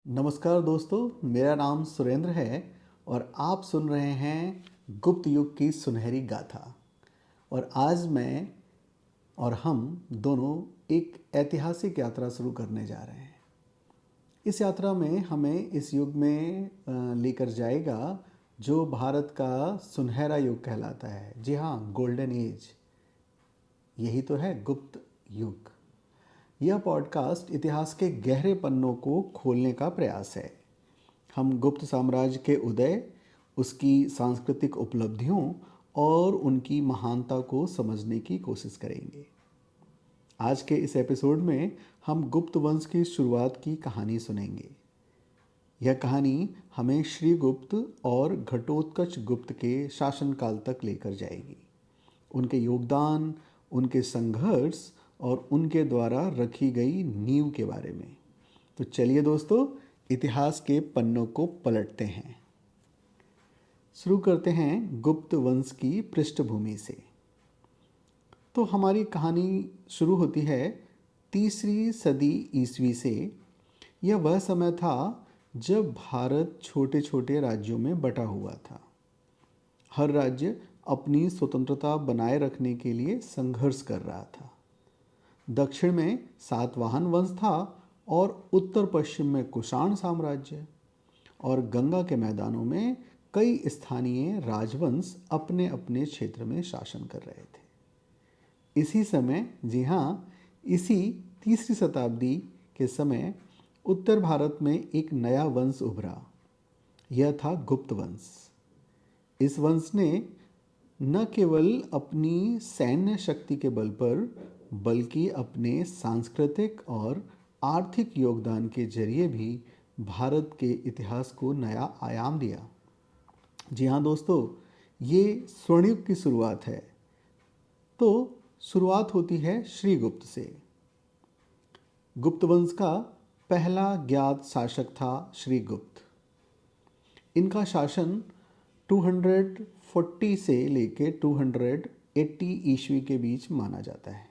नमस्कार दोस्तों, मेरा नाम सुरेंद्र है और आप सुन रहे हैं गुप्त युग की सुनहरी गाथा। और आज मैं और हम दोनों एक ऐतिहासिक यात्रा शुरू करने जा रहे हैं। इस यात्रा में हमें इस युग में लेकर जाएगा जो भारत का सुनहरा युग कहलाता है। जी हाँ, गोल्डन एज, यही तो है गुप्त युग। यह पॉडकास्ट इतिहास के गहरे पन्नों को खोलने का प्रयास है। हम गुप्त साम्राज्य के उदय, उसकी सांस्कृतिक उपलब्धियों और उनकी महानता को समझने की कोशिश करेंगे। आज के इस एपिसोड में हम गुप्त वंश की शुरुआत की कहानी सुनेंगे। यह कहानी हमें श्रीगुप्त और घटोत्कच गुप्त के शासनकाल तक लेकर जाएगी, उनके योगदान, उनके संघर्ष और उनके द्वारा रखी गई नींव के बारे में। तो चलिए दोस्तों, इतिहास के पन्नों को पलटते हैं। शुरू करते हैं गुप्त वंश की पृष्ठभूमि से। तो हमारी कहानी शुरू होती है 3री सदी ईस्वी से। यह वह समय था जब भारत छोटे छोटे राज्यों में बटा हुआ था। हर राज्य अपनी स्वतंत्रता बनाए रखने के लिए संघर्ष कर रहा था। दक्षिण में सातवाहन वंश था और उत्तर पश्चिम में कुषाण साम्राज्य, और गंगा के मैदानों में कई स्थानीय राजवंश अपने अपने क्षेत्र में शासन कर रहे थे। इसी समय, जी हाँ, इसी 3री शताब्दी के समय उत्तर भारत में एक नया वंश उभरा। यह था गुप्त वंश। इस वंश ने न केवल अपनी सैन्य शक्ति के बल पर बल्कि अपने सांस्कृतिक और आर्थिक योगदान के जरिए भी भारत के इतिहास को नया आयाम दिया। जी हाँ दोस्तों, ये स्वर्णयुग की शुरुआत है। तो शुरुआत होती है श्रीगुप्त से। गुप्त वंश का पहला ज्ञात शासक था श्रीगुप्त। इनका शासन 240 से लेके 280 ईस्वी के बीच माना जाता है।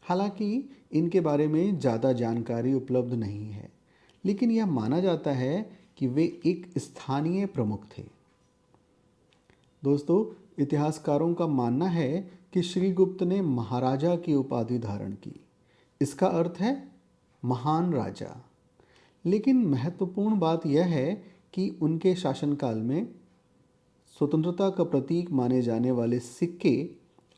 हालांकि इनके बारे में ज़्यादा जानकारी उपलब्ध नहीं है, लेकिन यह माना जाता है कि वे एक स्थानीय प्रमुख थे। दोस्तों, इतिहासकारों का मानना है कि श्रीगुप्त ने महाराजा की उपाधि धारण की। इसका अर्थ है महान राजा। लेकिन महत्वपूर्ण बात यह है कि उनके शासनकाल में स्वतंत्रता का प्रतीक माने जाने वाले सिक्के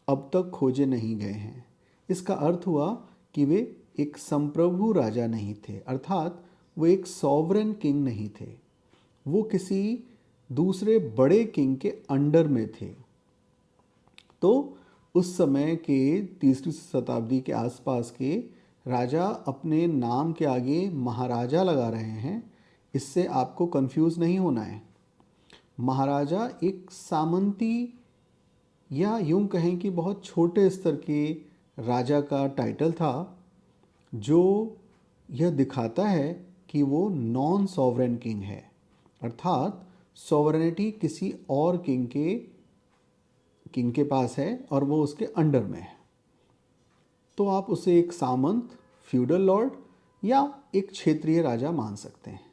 अब तक खोजे नहीं गए हैं। इसका अर्थ हुआ कि वे एक संप्रभु राजा नहीं थे, अर्थात वो एक सॉवरेन किंग नहीं थे। वो किसी दूसरे बड़े किंग के अंडर में थे। तो उस समय के 3री शताब्दी के आसपास के राजा अपने नाम के आगे महाराजा लगा रहे हैं। इससे आपको कंफ्यूज नहीं होना है। महाराजा एक सामंती या यूं कहें कि बहुत छोटे स्तर के राजा का टाइटल था, जो यह दिखाता है कि वो नॉन सॉवरेन किंग है, अर्थात सॉवरेनिटी किसी और किंग के पास है और वो उसके अंडर में है। तो आप उसे एक सामंत, फ्यूडल लॉर्ड या एक क्षेत्रीय राजा मान सकते हैं।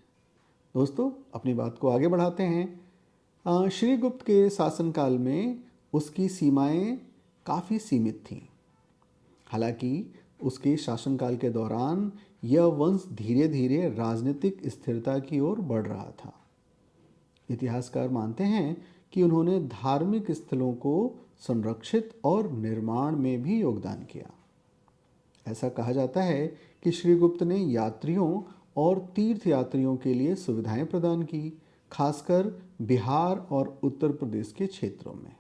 दोस्तों, अपनी बात को आगे बढ़ाते हैं। श्रीगुप्त के शासनकाल में उसकी सीमाएं काफ़ी सीमित थीं। हालांकि उसके शासनकाल के दौरान यह वंश धीरे धीरे राजनीतिक स्थिरता की ओर बढ़ रहा था। इतिहासकार मानते हैं कि उन्होंने धार्मिक स्थलों को संरक्षित और निर्माण में भी योगदान किया। ऐसा कहा जाता है कि श्रीगुप्त ने यात्रियों और तीर्थयात्रियों के लिए सुविधाएं प्रदान की, खासकर बिहार और उत्तर प्रदेश के क्षेत्रों में।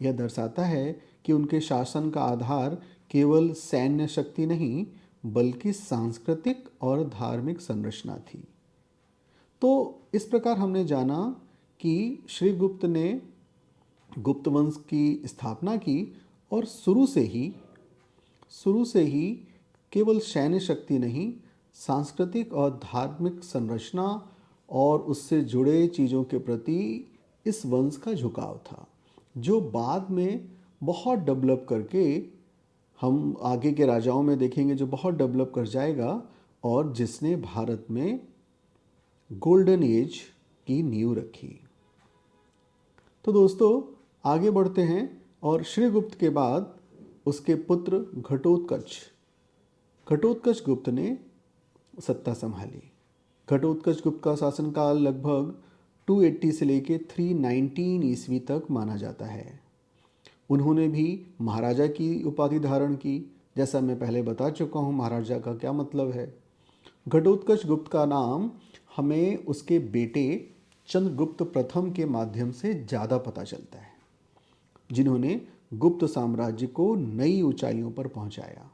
यह दर्शाता है कि उनके शासन का आधार केवल सैन्य शक्ति नहीं, बल्कि सांस्कृतिक और धार्मिक संरचना थी। तो इस प्रकार हमने जाना कि श्रीगुप्त ने गुप्त वंश की स्थापना की और शुरू से ही केवल सैन्य शक्ति नहीं, सांस्कृतिक और धार्मिक संरचना और उससे जुड़े चीज़ों के प्रति इस वंश का झुकाव था, जो बाद में बहुत डेवलप करके हम आगे के राजाओं में देखेंगे, जो बहुत डेवलप कर जाएगा और जिसने भारत में गोल्डन एज की नींव रखी। तो दोस्तों आगे बढ़ते हैं और श्रीगुप्त के बाद उसके पुत्र घटोत्कच गुप्त ने सत्ता संभाली। घटोत्कच गुप्त का शासनकाल लगभग 280 से लेकर 319 ईस्वी तक माना जाता है। उन्होंने भी महाराजा की उपाधि धारण की। जैसा मैं पहले बता चुका हूँ महाराजा का क्या मतलब है। घटोत्कच गुप्त का नाम हमें उसके बेटे चंद्रगुप्त प्रथम के माध्यम से ज़्यादा पता चलता है, जिन्होंने गुप्त साम्राज्य को नई ऊंचाइयों पर पहुंचाया।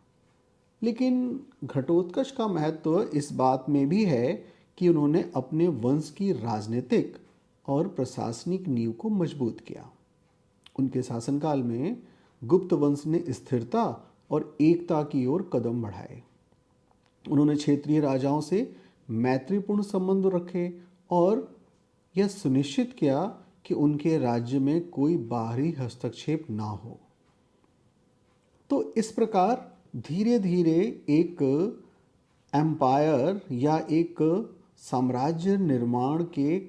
लेकिन घटोत्कच का महत्व इस बात में भी है कि उन्होंने अपने वंश की राजनीतिक और प्रशासनिक नींव को मजबूत किया। उनके शासनकाल में गुप्त वंश ने स्थिरता और एकता की ओर कदम बढ़ाए। उन्होंने क्षेत्रीय राजाओं से मैत्रीपूर्ण संबंध रखे और यह सुनिश्चित किया कि उनके राज्य में कोई बाहरी हस्तक्षेप ना हो। तो इस प्रकार धीरे धीरे एक एम्पायर या एक साम्राज्य निर्माण के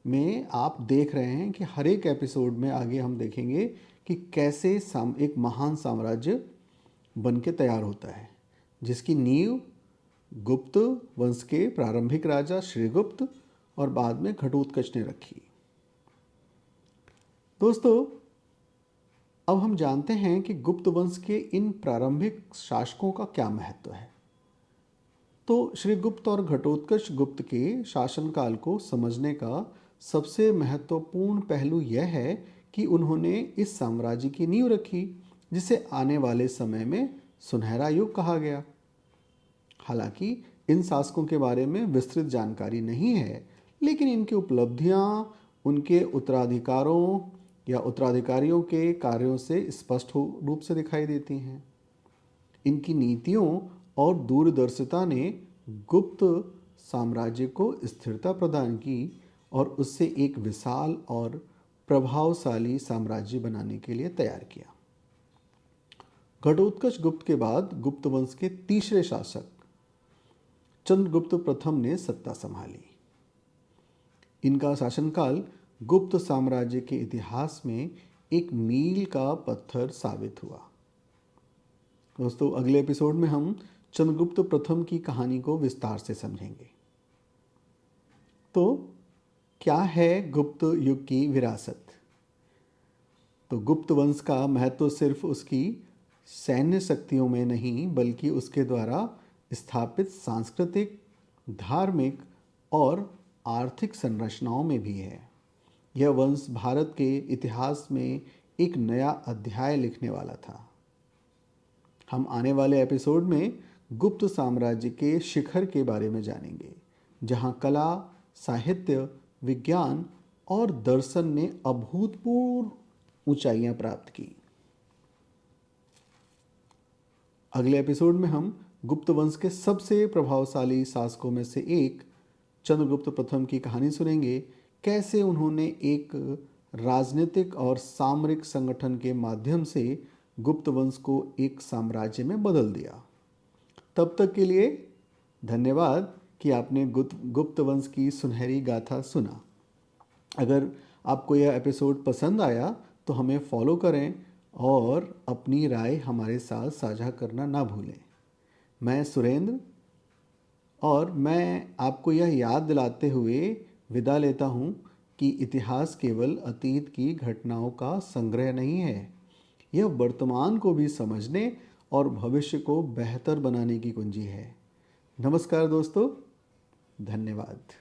में आप देख रहे हैं कि हर एक एपिसोड में आगे हम देखेंगे कि कैसे एक महान साम्राज्य बन के तैयार होता है, जिसकी नींव गुप्त वंश के प्रारंभिक राजा श्रीगुप्त और बाद में घटोत्कच ने रखी। दोस्तों अब हम जानते हैं कि गुप्त वंश के इन प्रारंभिक शासकों का क्या महत्व है। तो श्रीगुप्त और घटोत्कच गुप्त के शासनकाल को समझने का सबसे महत्वपूर्ण पहलू यह है कि उन्होंने इस साम्राज्य की नींव रखी, जिसे आने वाले समय में सुनहरा युग कहा गया। हालांकि इन शासकों के बारे में विस्तृत जानकारी नहीं है, लेकिन इनकी उपलब्धियां उनके उत्तराधिकारों या उत्तराधिकारियों के कार्यों से स्पष्ट रूप से दिखाई देती हैं। इनकी नीतियों और दूरदर्शिता ने गुप्त साम्राज्य को स्थिरता प्रदान की और उससे एक विशाल और प्रभावशाली साम्राज्य बनाने के लिए तैयार किया। घटोत्कच गुप्त के बाद गुप्त वंश के तीसरे शासक चंद्रगुप्त प्रथम ने सत्ता संभाली। इनका शासनकाल गुप्त साम्राज्य के इतिहास में एक मील का पत्थर साबित हुआ। दोस्तों अगले एपिसोड में हम चंद्रगुप्त प्रथम की कहानी को विस्तार से समझेंगे। तो क्या है गुप्त युग की विरासत? तो गुप्त वंश का महत्व सिर्फ उसकी सैन्य शक्तियों में नहीं, बल्कि उसके द्वारा स्थापित सांस्कृतिक, धार्मिक और आर्थिक संरचनाओं में भी है। यह वंश भारत के इतिहास में एक नया अध्याय लिखने वाला था। हम आने वाले एपिसोड में गुप्त साम्राज्य के शिखर के बारे में जानेंगे, जहां कला, साहित्य, विज्ञान और दर्शन ने अभूतपूर्व ऊंचाइयां प्राप्त की। अगले एपिसोड में हम गुप्त वंश के सबसे प्रभावशाली शासकों में से एक चंद्रगुप्त प्रथम की कहानी सुनेंगे। कैसे उन्होंने एक राजनीतिक और सामरिक संगठन के माध्यम से गुप्त वंश को एक साम्राज्य में बदल दिया। तब तक के लिए धन्यवाद कि आपने गुप्त वंश की सुनहरी गाथा सुना। अगर आपको यह एपिसोड पसंद आया तो हमें फॉलो करें और अपनी राय हमारे साथ साझा करना ना भूलें। मैं सुरेंद्र और मैं आपको यह याद दिलाते हुए विदा लेता हूँ कि इतिहास केवल अतीत की घटनाओं का संग्रह नहीं है, यह वर्तमान को भी समझने और भविष्य को बेहतर बनाने की कुंजी है। नमस्कार दोस्तों, धन्यवाद।